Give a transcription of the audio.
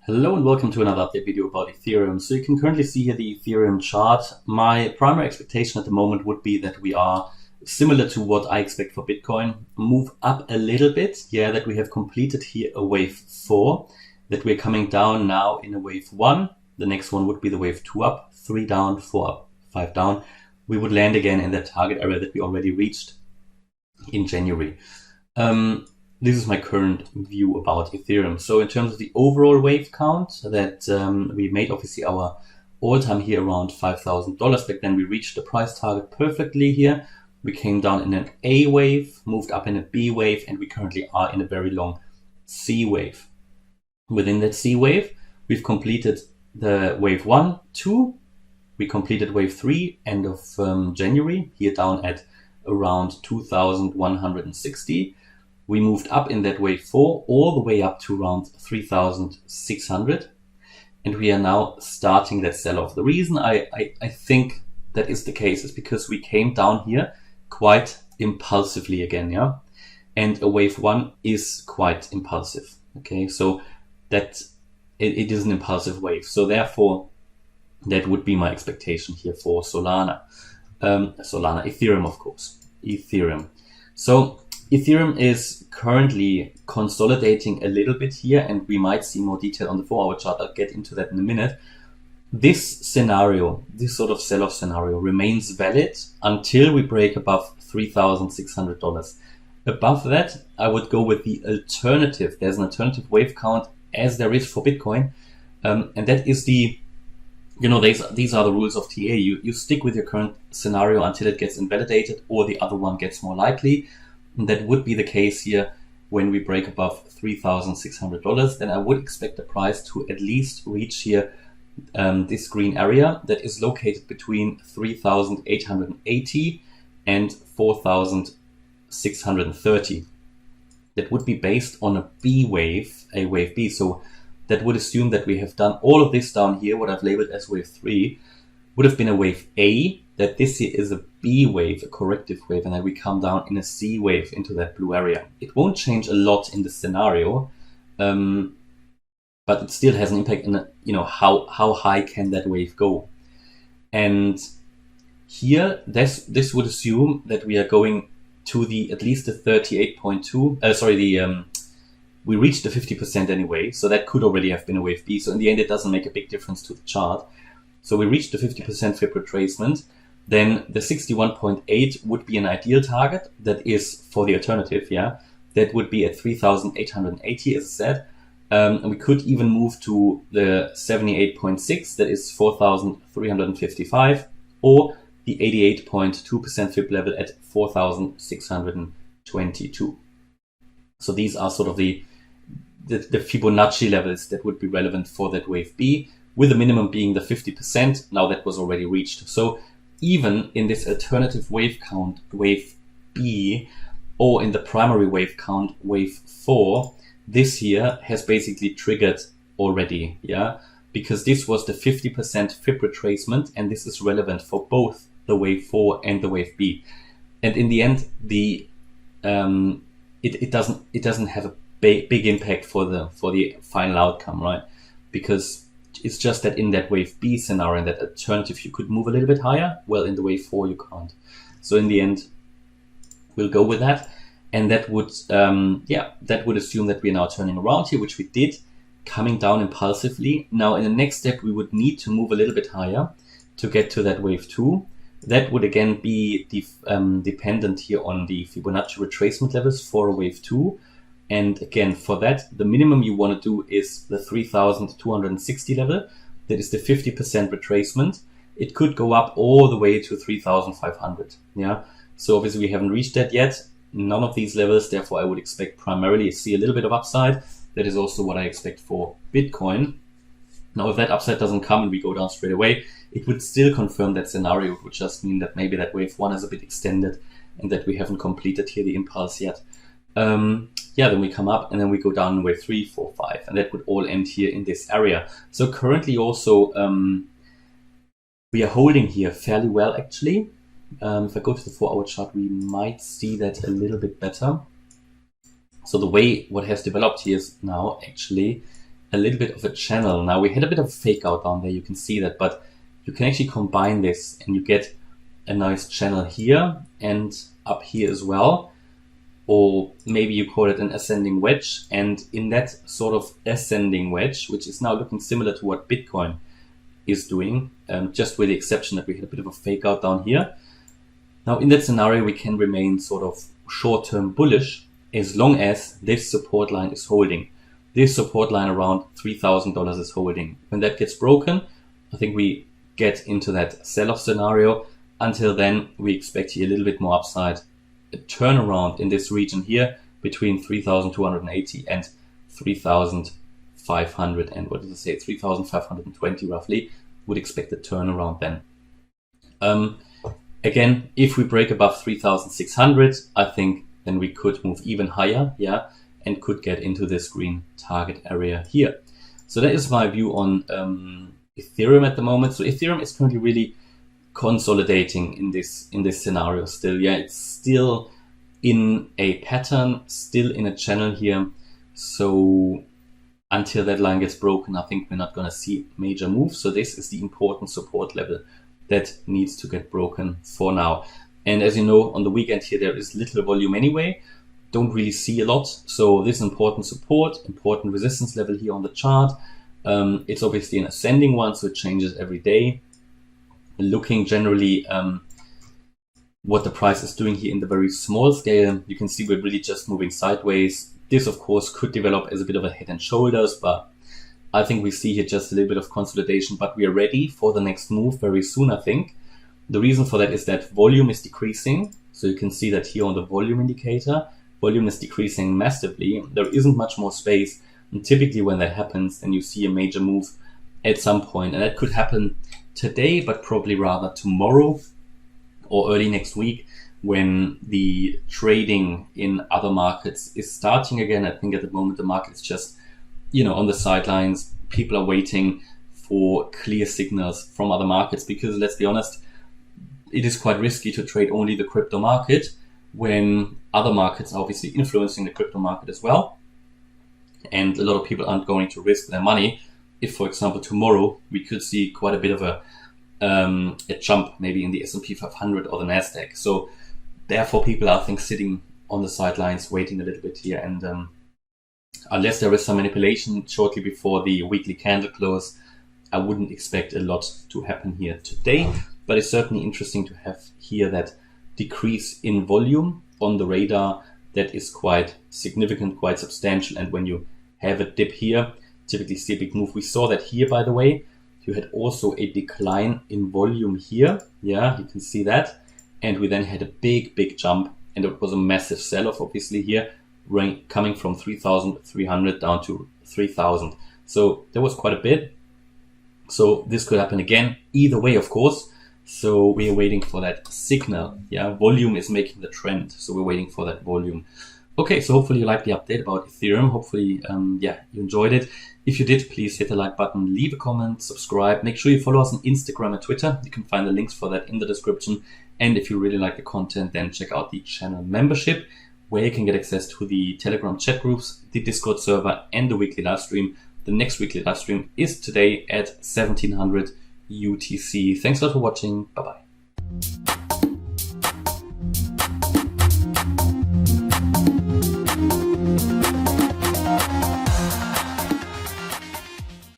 Hello and welcome to another update video about Ethereum. So you can currently see here the Ethereum chart. My primary expectation at the moment would be that we are similar to what I expect for Bitcoin, move up a little bit. Yeah, that we have completed here a wave 4, that we're coming down now in a wave 1. The next one would be the wave 2 up, 3 down, 4 up, 5 down. We would land again in that target area that we already reached in January. This is my current view about Ethereum. So in terms of the overall wave count that we made, obviously our all-time here around $5,000. Back then we reached the price target perfectly here. We came down in an A wave, moved up in a B wave, and we currently are in a very long C wave. Within that C wave, we've completed the wave 1, 2. We completed wave 3 end of January, here down at around 2,160. We moved up in that wave 4 all the way up to around 3,600. And we are now starting that sell-off. The reason I think that is the case is because we came down here quite impulsively again, yeah? And a wave 1 is quite impulsive, okay? So that it is an impulsive wave. So therefore, that would be my expectation here for Solana. Ethereum, of course, Ethereum. So Ethereum is currently consolidating a little bit here, and we might see more detail on the 4-hour chart. I'll get into that in a minute. This scenario, this sort of sell-off scenario, remains valid until we break above $3,600. Above that, I would go with the alternative. There's an alternative wave count as there is for Bitcoin, and that is the, you know, these are the rules of TA. You stick with your current scenario until it gets invalidated or the other one gets more likely. And that would be the case here when we break above $3,600. Then I would expect the price to at least reach here this green area that is located between 3,880 and 4,630. That would be based on a B wave, a wave B. So that would assume that we have done all of this down here, what I've labeled as wave 3, would have been a wave A, that this here is a B wave, a corrective wave, and then we come down in a C wave into that blue area. It won't change a lot in the scenario, but it still has an impact in, you know, how high can that wave go. And here, this would assume that we are going to the at least the 38.2, we reached the 50% anyway, so that could already have been a wave B. So in the end, it doesn't make a big difference to the chart. So we reached the 50% fib retracement. Then the 61.8 would be an ideal target. That is for the alternative, yeah. That would be at 3,880, as I said. And we could even move to the 78.6, that is 4,355, or the 88.2% fib level at 4,622. So these are sort of the Fibonacci levels that would be relevant for that wave B, with the minimum being the 50%. Now that was already reached. So even in this alternative wave count, wave B, or in the primary wave count, wave 4, this here has basically triggered already, yeah? Because this was the 50% fib retracement, and this is relevant for both the wave 4 and the wave B. And in the end, it doesn't have a big impact for the final outcome, right? Because it's just that in that wave B scenario, in that alternative, you could move a little bit higher. Well, in the wave 4, you can't. So in the end, we'll go with that. And that would, that would assume that we're now turning around here, which we did, coming down impulsively. Now, in the next step, we would need to move a little bit higher to get to that wave 2. That would again be dependent here on the Fibonacci retracement levels for a wave 2. And again, for that, the minimum you want to do is the 3,260 level. That is the 50% retracement. It could go up all the way to 3,500. Yeah. So obviously we haven't reached that yet. None of these levels. Therefore, I would expect primarily to see a little bit of upside. That is also what I expect for Bitcoin. Now, if that upside doesn't come and we go down straight away, it would still confirm that scenario. It would just mean that maybe that wave 1 is a bit extended and that we haven't completed here the impulse yet. Then we come up and then we go down in wave 3, 4, 5, and that would all end here in this area. So currently also we are holding here fairly well, actually. If I go to the 4-hour chart, we might see that a little bit better. So the way what has developed here is now actually a little bit of a channel. Now we had a bit of fake out down there, you can see that, but you can actually combine this and you get a nice channel here and up here as well. Or maybe you call it an ascending wedge. And in that sort of ascending wedge, which is now looking similar to what Bitcoin is doing, just with the exception that we had a bit of a fake out down here. Now in that scenario, we can remain sort of short-term bullish as long as this support line is holding. This support line around $3,000 is holding. When that gets broken, I think we get into that sell-off scenario. Until then, we expect here a little bit more upside. A turnaround in this region here between 3,280 and 3,500 and what did I say, 3,520 roughly, would expect a turnaround then. Again, if we break above 3,600, I think then we could move even higher, yeah, and could get into this green target area here. So that is my view on Ethereum at the moment. So Ethereum is currently really consolidating in this scenario still. Yeah, it's still in a pattern, still in a channel here. So until that line gets broken, I think we're not going to see major moves. So this is the important support level that needs to get broken for now. And as you know, on the weekend here, there is little volume anyway. Don't really see a lot. So this is important support, important resistance level here on the chart. It's obviously an ascending one, so it changes every day. Looking generally what the price is doing here in the very small scale, you can see we're really just moving sideways. This, of course, could develop as a bit of a head and shoulders, but I think we see here just a little bit of consolidation, but we are ready for the next move very soon, I think. The reason for that is that volume is decreasing. So you can see that here on the volume indicator, volume is decreasing massively. There isn't much more space. And typically when that happens, then you see a major move at some point, and that could happen today, but probably rather tomorrow or early next week when the trading in other markets is starting again. I think at the moment the market is just, on the sidelines. People are waiting for clear signals from other markets because, let's be honest, it is quite risky to trade only the crypto market when other markets are obviously influencing the crypto market as well. And a lot of people aren't going to risk their money if, for example, tomorrow we could see quite a bit of a jump maybe in the S&P 500 or the Nasdaq. So therefore people are, I think, sitting on the sidelines waiting a little bit here, and unless there is some manipulation shortly before the weekly candle close, I wouldn't expect a lot to happen here today. But it's certainly interesting to have here that decrease in volume on the radar that is quite significant, quite substantial. And when you have a dip here, typically see a big move. We saw that here, by the way. You had also a decline in volume here. Yeah, you can see that. And we then had a big jump, and it was a massive sell-off, obviously, here, coming from 3,300 down to 3,000. So there was quite a bit. So this could happen again, either way, of course. So we are waiting for that signal. Yeah, volume is making the trend. So we're waiting for that volume. Okay, so hopefully you liked the update about Ethereum. Hopefully, you enjoyed it. If you did, please hit the like button, leave a comment, subscribe. Make sure you follow us on Instagram and Twitter. You can find the links for that in the description. And if you really like the content, then check out the channel membership, where you can get access to the Telegram chat groups, the Discord server, and the weekly live stream. The next weekly live stream is today at 1700 UTC. Thanks a lot for watching. Bye-bye.